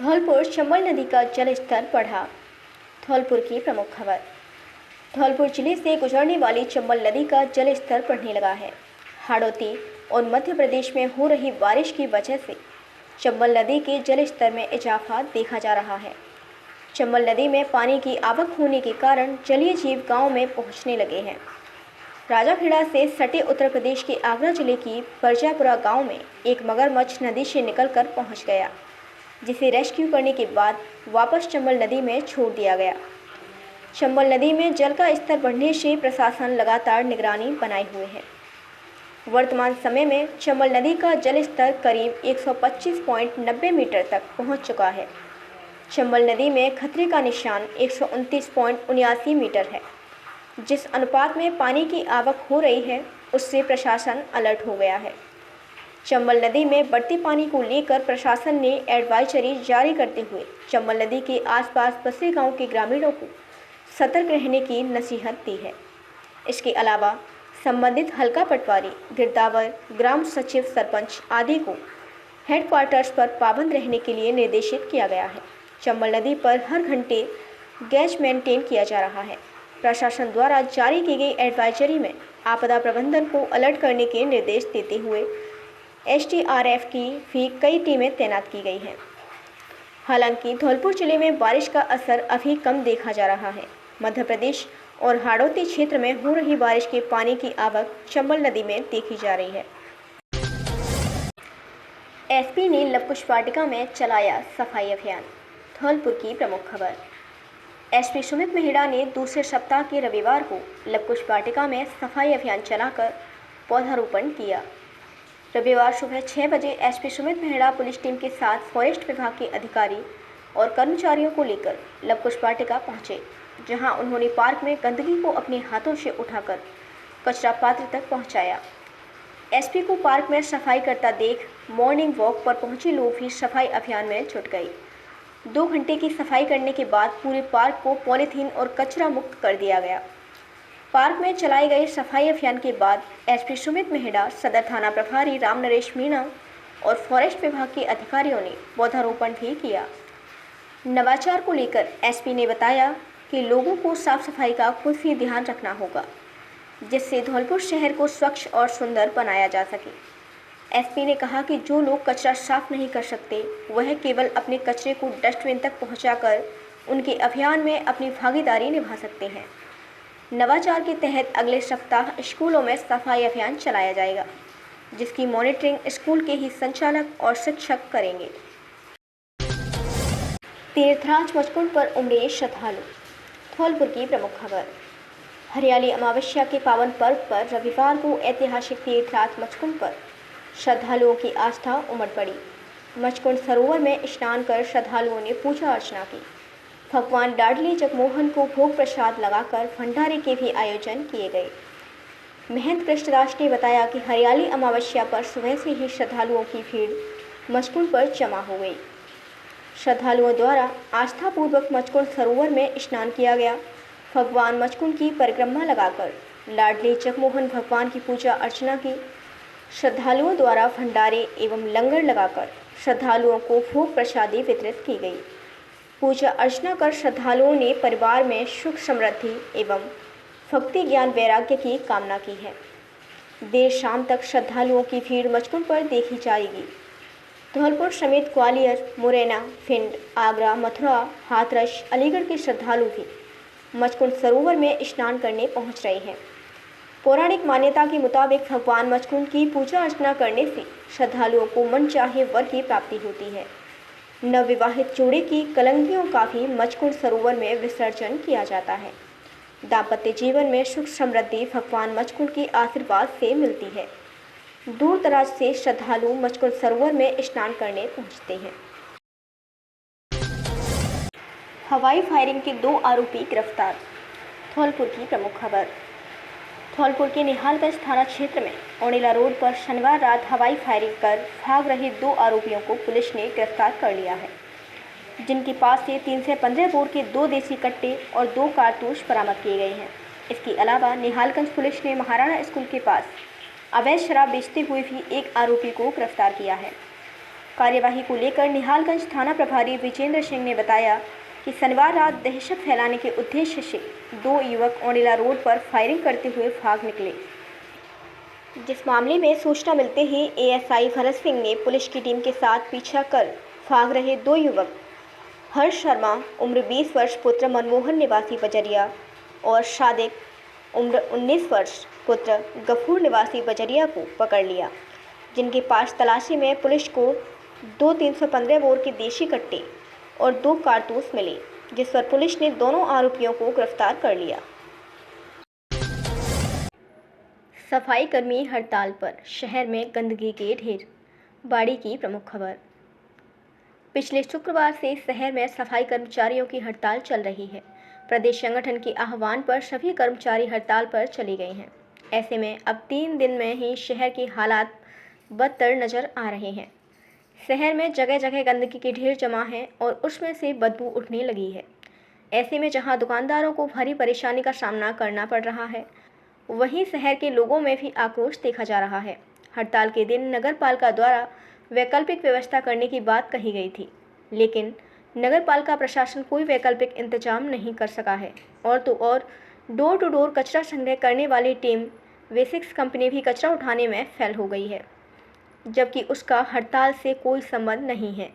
धौलपुर चंबल नदी का जलस्तर बढ़ा। धौलपुर की प्रमुख खबर। धौलपुर जिले से गुजरने वाली चंबल नदी का जलस्तर बढ़ने लगा है। हाड़ौती और मध्य प्रदेश में हो रही बारिश की वजह से चंबल नदी के जलस्तर में इजाफा देखा जा रहा है। चंबल नदी में पानी की आवक होने के कारण जलीय जीव गांव में पहुंचने लगे हैं। राजाखेड़ा से सटे उत्तर प्रदेश के आगरा जिले की परजापुरा गांव में एक मगरमच्छ नदी से निकलकर पहुंच गया, जिसे रेस्क्यू करने के बाद वापस चंबल नदी में छोड़ दिया गया। चंबल नदी में जल का स्तर बढ़ने से प्रशासन लगातार निगरानी बनाए हुए है। वर्तमान समय में चंबल नदी का जल स्तर करीब 125.90 मीटर तक पहुंच चुका है। चंबल नदी में खतरे का निशान 129.79 मीटर है। जिस अनुपात में पानी की आवक हो रही है, उससे प्रशासन अलर्ट हो गया है। चंबल नदी में बढ़ते पानी को लेकर प्रशासन ने एडवाइजरी जारी करते हुए चंबल नदी के आसपास बसे गांव के ग्रामीणों को सतर्क रहने की नसीहत दी है। इसके अलावा संबंधित हल्का पटवारी, गिरदावर, ग्राम सचिव, सरपंच आदि को हेडक्वार्टर्स पर पाबंद रहने के लिए निर्देशित किया गया है। चंबल नदी पर हर घंटे गेज मेंटेन किया जा रहा है। प्रशासन द्वारा जारी की गई एडवाइजरी में आपदा प्रबंधन को अलर्ट करने के निर्देश देते हुए एसडीआरएफ की भी कई टीमें तैनात की गई हैं। हालांकि धौलपुर जिले में बारिश का असर अभी कम देखा जा रहा है। मध्य प्रदेश और हाड़ौती क्षेत्र में हो रही बारिश के पानी की आवक चंबल नदी में देखी जा रही है। एसपी ने लवकुश वाटिका में चलाया सफाई अभियान। धौलपुर की प्रमुख खबर। एसपी सुमित मेहड़ा ने दूसरे सप्ताह के रविवार को लवकुश वाटिका में सफाई अभियान चलाकर पौधारोपण किया। रविवार सुबह 6 बजे SP Sumit Mehra police team के साथ फॉरेस्ट विभाग के अधिकारी और कर्मचारियों को लेकर लवकुश वाटिका पहुंचे, जहां उन्होंने पार्क में गंदगी को अपने हाथों से उठाकर कचरा पात्र तक पहुंचाया। एसपी को पार्क में सफाई करता देख मॉर्निंग वॉक पर पहुंचे लोग भी सफाई अभियान में जुट गए। 2 घंटे की सफाई करने के बाद पूरे पार्क को पॉलीथीन और कचरा मुक्त कर दिया गया। पार्क में चलाए गए सफाई अभियान के बाद एसपी सुमित मेहड़ा, सदर थाना प्रभारी राम नरेश मीणा और फॉरेस्ट विभाग के अधिकारियों ने पौधारोपण भी किया। नवाचार को लेकर एसपी ने बताया कि लोगों को साफ सफाई का खुद ही ध्यान रखना होगा, जिससे धौलपुर शहर को स्वच्छ और सुंदर बनाया जा सके। एसपी ने कहा कि जो लोग कचरा साफ नहीं कर सकते, वह केवल अपने कचरे को डस्टबिन तक पहुंचाकर उनके अभियान में अपनी भागीदारी निभा सकते हैं। नवाचार के तहत अगले सप्ताह स्कूलों में सफाई अभियान चलाया जाएगा, जिसकी मॉनिटरिंग स्कूल के ही संचालक और शिक्षक करेंगे। तीर्थराज मचकुंड पर उमड़े श्रद्धालु। धौलपुर की प्रमुख खबर। हरियाली अमावस्या के पावन पर्व पर रविवार को ऐतिहासिक तीर्थराज मचकुंड पर श्रद्धालुओं की आस्था उमड़ पड़ी। मचकुंड सरोवर में स्नान कर श्रद्धालुओं ने पूजा अर्चना की। भगवान लाडली जगमोहन को भोग प्रसाद लगाकर भंडारे के भी आयोजन किए गए। महंत कृष्णदास ने बताया कि हरियाली अमावस्या पर सुबह से ही श्रद्धालुओं की भीड़ मचकुंड पर जमा हो गई। श्रद्धालुओं द्वारा आस्थापूर्वक मचकुंड सरोवर में स्नान किया गया। भगवान मचकुंड की परिक्रमा लगाकर लाडली जगमोहन भगवान की पूजा अर्चना की। श्रद्धालुओं द्वारा भंडारे एवं लंगर लगाकर श्रद्धालुओं को भोग प्रसादी वितरित की गई। पूजा अर्चना कर श्रद्धालुओं ने परिवार में सुख समृद्धि एवं भक्ति ज्ञान वैराग्य की कामना की है। देर शाम तक श्रद्धालुओं की भीड़ मचकुंड पर देखी जाएगी। धौलपुर समेत ग्वालियर, मुरैना, भिंड, आगरा, मथुरा, हाथरस, अलीगढ़ के श्रद्धालु भी मचकुंड सरोवर में स्नान करने पहुंच रहे हैं। पौराणिक मान्यता के मुताबिक भगवान मचकुंड की पूजा अर्चना करने से श्रद्धालुओं को मनचाहे वर की प्राप्ति होती है। नवविवाहित जोड़े की कलंगियों का भी मचकुंड सरोवर में विसर्जन किया जाता है। दाम्पत्य जीवन में सुख समृद्धि भगवान मचकुंड के आशीर्वाद से मिलती है। दूर दराज से श्रद्धालु मचकुंड सरोवर में स्नान करने पहुंचते हैं। हवाई फायरिंग के 2 आरोपी गिरफ्तार। धौलपुर की प्रमुख खबर। धौलपुर के निहालगंज थाना क्षेत्र में ओनेला रोड पर शनिवार रात हवाई फायरिंग कर भाग रहे 2 आरोपियों को पुलिस ने गिरफ्तार कर लिया है, जिनके पास से 3 से 15 बोर के 2 देसी कट्टे और 2 कारतूस बरामद किए गए हैं। इसके अलावा निहालगंज पुलिस ने महाराणा स्कूल के पास अवैध शराब बेचते हुए भी एक आरोपी को गिरफ्तार किया है। कार्यवाही को लेकर निहालगंज थाना प्रभारी विजेंद्र सिंह ने बताया कि शनिवार रात दहशत फैलाने के उद्देश्य से 2 युवक ओनिला रोड पर फायरिंग करते हुए भाग निकले, जिस मामले में सूचना मिलते ही एएसआई भरत सिंह ने पुलिस की टीम के साथ पीछा कर भाग रहे 2 युवक हर्ष शर्मा उम्र 20 वर्ष पुत्र मनमोहन निवासी बजरिया और सादिक उम्र 19 वर्ष पुत्र गफूर निवासी बजरिया को पकड़ लिया, जिनके पास तलाशी में पुलिस को 2 315 बोर के देशी कट्टे और 2 कारतूस मिले, जिस पर पुलिस ने दोनों आरोपियों को गिरफ्तार कर लिया। सफाई कर्मी हड़ताल पर, शहर में गंदगी के ढेर, बाड़ी की प्रमुख खबर। पिछले शुक्रवार से शहर में सफाई कर्मचारियों की हड़ताल चल रही है। प्रदेश संगठन के आह्वान पर सभी कर्मचारी हड़ताल पर चले गए हैं। ऐसे में अब 3 दिन में ही शहर के हालात बदतर नजर आ रहे हैं। शहर में जगह जगह गंदगी के ढेर जमा है और उसमें से बदबू उठने लगी है। ऐसे में जहां दुकानदारों को भारी परेशानी का सामना करना पड़ रहा है, वहीं शहर के लोगों में भी आक्रोश देखा जा रहा है। हड़ताल के दिन नगर पालिका द्वारा वैकल्पिक व्यवस्था करने की बात कही गई थी, लेकिन नगर पालिका प्रशासन कोई वैकल्पिक इंतजाम नहीं कर सका है। और तो और डोर टू डोर कचरा संग्रह करने वाली टीम वे6 कंपनी भी कचरा उठाने में फेल हो गई है, जबकि उसका हड़ताल से कोई संबंध नहीं है।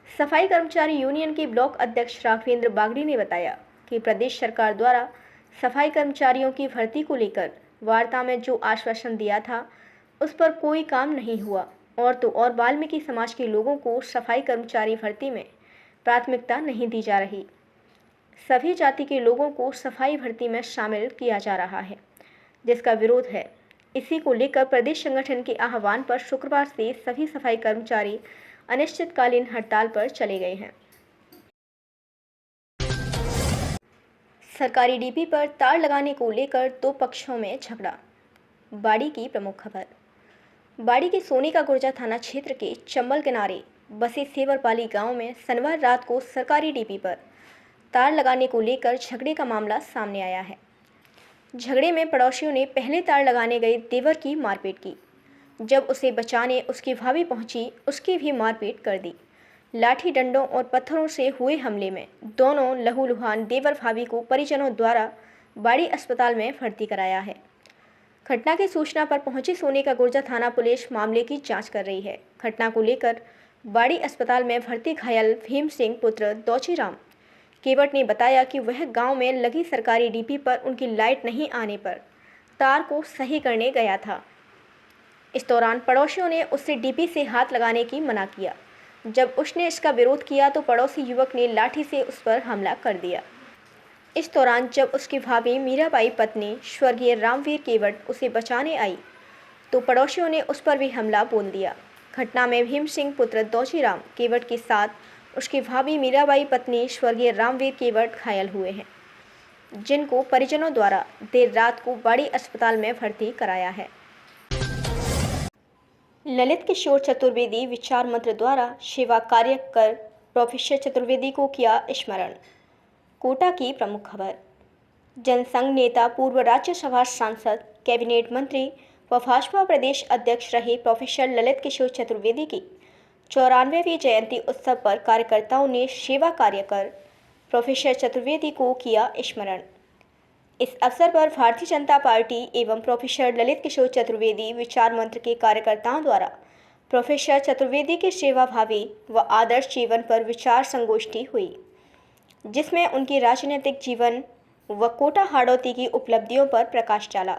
सफाई कर्मचारी यूनियन के ब्लॉक अध्यक्ष राघवेंद्र बागड़ी ने बताया कि प्रदेश सरकार द्वारा सफाई कर्मचारियों की भर्ती को लेकर वार्ता में जो आश्वासन दिया था, उस पर कोई काम नहीं हुआ। और तो और वाल्मीकि समाज के लोगों को सफाई कर्मचारी भर्ती में प्राथमिकता नहीं दी जा रही। सभी जाति के लोगों को सफाई भर्ती में शामिल किया जा रहा है, जिसका विरोध है। इसी को लेकर प्रदेश संगठन के आह्वान पर शुक्रवार से सभी सफाई कर्मचारी अनिश्चितकालीन हड़ताल पर चले गए हैं। सरकारी डीपी पर तार लगाने को लेकर 2 पक्षों में झगड़ा, बाड़ी की प्रमुख खबर। बाड़ी के सोने का गुर्जा थाना क्षेत्र के चंबल किनारे बसे सेवरपाली गांव में शनिवार रात को सरकारी डीपी पर तार लगाने को लेकर झगड़े का मामला सामने आया है। झगड़े में पड़ोसियों ने पहले तार लगाने गए देवर की मारपीट की। जब उसे बचाने उसकी भाभी पहुंची, उसकी भी मारपीट कर दी। लाठी डंडों और पत्थरों से हुए हमले में दोनों लहूलुहान देवर भाभी को परिजनों द्वारा बाड़ी अस्पताल में भर्ती कराया है। घटना की सूचना पर पहुंची सोने का गुर्जा थाना पुलिस मामले की जांच कर रही है। घटना को लेकर बाड़ी अस्पताल में भर्ती घायल भीम सिंह पुत्र दौचीराम केवट ने बताया कि वह गांव में लगी सरकारी डीपी पर उनकी लाइट नहीं आने पर तार को सही करने गया था। इस दौरान पड़ोसियों ने उससे डीपी से हाथ लगाने की मना किया। जब उसने इसका विरोध किया तो पड़ोसी युवक ने लाठी से उस पर हमला कर दिया। इस दौरान जब उसकी भाभी मीराबाई पत्नी स्वर्गीय रामवीर केवट उसे बचाने आई तो पड़ोसियों ने उस पर भी हमला बोल दिया। घटना में भीम सिंह पुत्र दौचीराम केवट के साथ उसकी भाभी मीराबाई पत्नी स्वर्गीय रामवीर केवट घायल हुए हैं, जिनको परिजनों द्वारा देर रात को बाड़ी अस्पताल में भर्ती कराया है। ललित किशोर चतुर्वेदी विचार मंत्र द्वारा सेवा कार्य कर प्रोफेसर चतुर्वेदी को किया स्मरण, कोटा की प्रमुख खबर। जनसंघ नेता, पूर्व राज्यसभा सांसद, कैबिनेट मंत्री व भाजपा प्रदेश अध्यक्ष रहे प्रोफेसर ललित किशोर चतुर्वेदी की 94वीं जयंती उत्सव पर कार्यकर्ताओं ने सेवा कार्य कर प्रोफेसर चतुर्वेदी को किया स्मरण। इस अवसर पर भारतीय जनता पार्टी एवं प्रोफेसर ललित किशोर चतुर्वेदी विचार मंत्र के कार्यकर्ताओं द्वारा प्रोफेसर चतुर्वेदी के सेवाभावी व आदर्श जीवन पर विचार संगोष्ठी हुई, जिसमें उनकी राजनीतिक जीवन व कोटा हाड़ौती की उपलब्धियों पर प्रकाश डाला।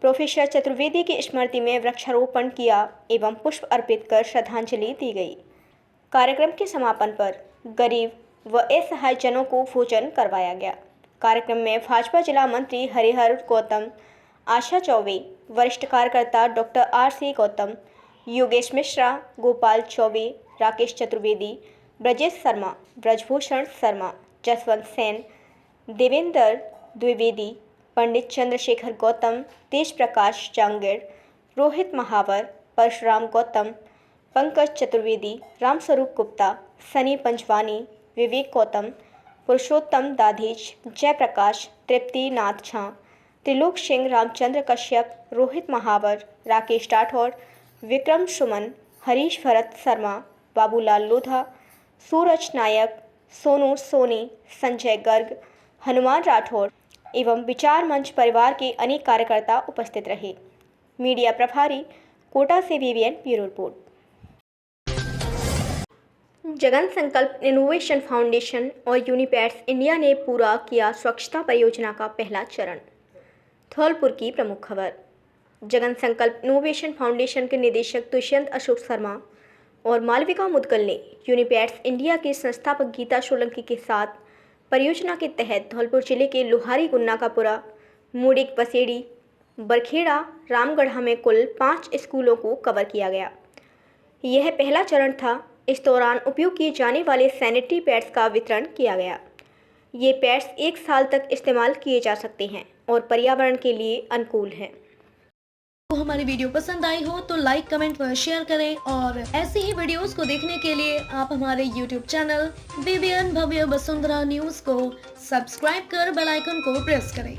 प्रोफेसर चतुर्वेदी की स्मृति में वृक्षारोपण किया एवं पुष्प अर्पित कर श्रद्धांजलि दी गई। कार्यक्रम के समापन पर गरीब व असहाय जनों को भोजन करवाया गया। कार्यक्रम में भाजपा जिला मंत्री हरिहर गौतम, आशा चौबे, वरिष्ठ कार्यकर्ता डॉक्टर आर.सी. गौतम, योगेश मिश्रा, गोपाल चौबे, राकेश चतुर्वेदी, ब्रजेश शर्मा, ब्रजभूषण शर्मा, जसवंत सेन, देवेंद्र द्विवेदी, पंडित चंद्रशेखर गौतम, तेज प्रकाश जांगीर, रोहित महावर, परशुराम गौतम, पंकज चतुर्वेदी, रामस्वरूप गुप्ता, सनी पंजवानी, विवेक गौतम, पुरुषोत्तम दाधीच, जयप्रकाश, तृप्ति नाथ झा, त्रिलोक सिंह, रामचंद्र कश्यप, रोहित महावर, राकेश राठौर, विक्रम सुमन, हरीश भरत शर्मा, बाबूलाल लोधा, सूरज नायक, सोनू सोनी, संजय गर्ग, हनुमान राठौर एवं विचार मंच परिवार के अनेक कार्यकर्ता उपस्थित रहे। मीडिया प्रभारी कोटा से वीवीएन ब्यूरो रिपोर्ट। जगन संकल्प इनोवेशन फाउंडेशन और यूनिपैड्स इंडिया ने पूरा किया स्वच्छता परियोजना का पहला चरण। धौलपुर की प्रमुख खबर। जगन संकल्प इनोवेशन फाउंडेशन के निदेशक दुष्यंत अशोक शर्मा और मालविका मुदगल ने यूनिपैड्स इंडिया के संस्थापक गीता सोलंकी के साथ परियोजना के तहत धौलपुर जिले के लोहारी, गुन्नाकापुरा, मूडिक, बसेड़ी, बरखेड़ा, रामगढ़ा में कुल 5 स्कूलों को कवर किया गया। यह पहला चरण था। इस दौरान उपयोग किए जाने वाले सैनिटरी पैड्स का वितरण किया गया। ये पैड्स 1 साल तक इस्तेमाल किए जा सकते हैं और पर्यावरण के लिए अनुकूल हैं। तो हमारी वीडियो पसंद आई हो तो लाइक, कमेंट व शेयर करें और ऐसी ही वीडियोस को देखने के लिए आप हमारे YouTube चैनल वीवीएन भव्य वसुंधरा न्यूज़ को सब्सक्राइब कर बेल आइकन को प्रेस करें।